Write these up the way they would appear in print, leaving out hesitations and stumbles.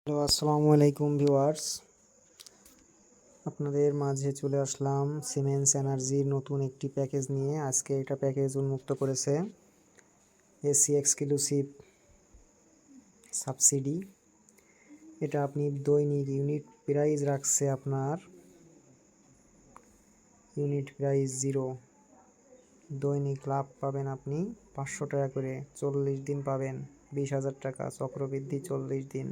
Hello, আসসালামু আলাইকুম viewers. আপনাদের মাঝে চলে আসলাম সিমেন্স এনার্জির নতুন একটি প্যাকেজ নিয়ে। আজকে এটা প্যাকেজ উন্মুক্ত করেছে এসি এক্সক্লুসিভ সাবসিডি। এটা আপনি দৈনিক ইউনিট প্রাইস রাখছে আপনার ইউনিট প্রাইস 0। দৈনিক লাভ পাবেন আপনি 500 টাকা করে, 40 দিন পাবেন 20,000 টাকা, চক্রবৃদ্ধি 40 দিন।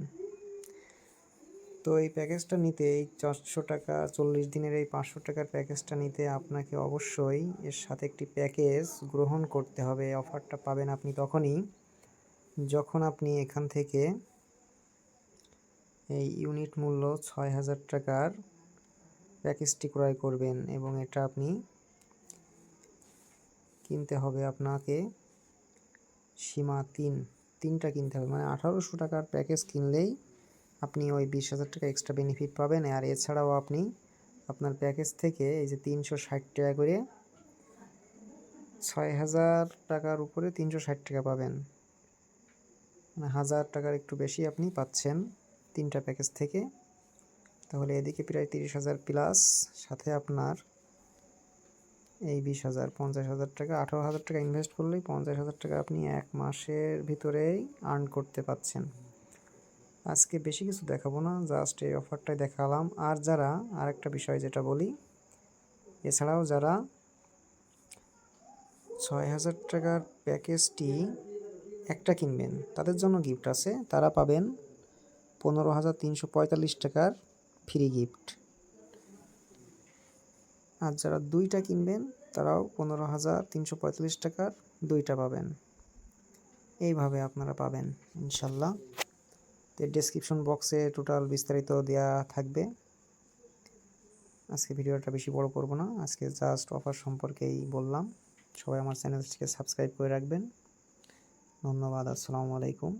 তো এই প্যাকেজটা নিতে, এই 400 টাকা 40 দিনের এই 500 টাকার প্যাকেজটা নিতে আপনাকে অবশ্যই এর সাথে একটি প্যাকেজ গ্রহণ করতে হবে। অফারটা পাবেন আপনি তখনই যখন আপনি এখান থেকে এই ইউনিট মূল্য 6,000 টাকার প্যাকেজটি ক্রয় করবেন এবং এটা আপনি কিনতে হবে আপনাকে সীমা তিনটা কিনতে হবে, মানে 1800 টাকার প্যাকেজ কিনলেই আপনি ওই 20,000 টাকা এক্সট্রা বেনিফিট পাবেন। আর এছাড়াও আপনি আপনার প্যাকেজ থেকে এই যে 360 টাকা করে 6,000 টাকার উপরে 360 টাকা পাবেন, মানে 1,000 টাকার একটু বেশি আপনি পাচ্ছেন তিনটা প্যাকেজ থেকে। তাহলে এদিকে প্রায় 30,000 প্লাস, সাথে আপনার এই 20,000 50,000 টাকা, 18,000 টাকা ইনভেস্ট করলেই 50,000 টাকা আপনি এক মাসের ভিতরেই আর্ন করতে পাচ্ছেন। আজকে বেশি কিছু দেখাবো না, জাস্ট এই অফারটাই দেখালাম। আর যারা, আরেকটা বিষয় যেটা বলি, এছাড়াও যারা 6,000 টাকার প্যাকেজটি একটা কিনবেন তাদের জন্য গিফট আছে। তারা পাবেন 15,345 টাকার ফ্রি গিফট। আর যারা দুইটা কিনবেন তারাও 15,345 টাকার দুইটা পাবেন। এইভাবে আপনারা পাবেন ইনশাল্লাহ। তো ডেসক্রিপশন বক্সে টোটাল বিস্তারিত দেওয়া থাকবে। আজকে ভিডিওটা বেশি বড় করব না, আজকে জাস্ট অফার সম্পর্কেই বললাম। সবাই আমার চ্যানেলটিকে সাবস্ক্রাইব করে রাখবেন। ধন্যবাদ। আসসালামু আলাইকুম।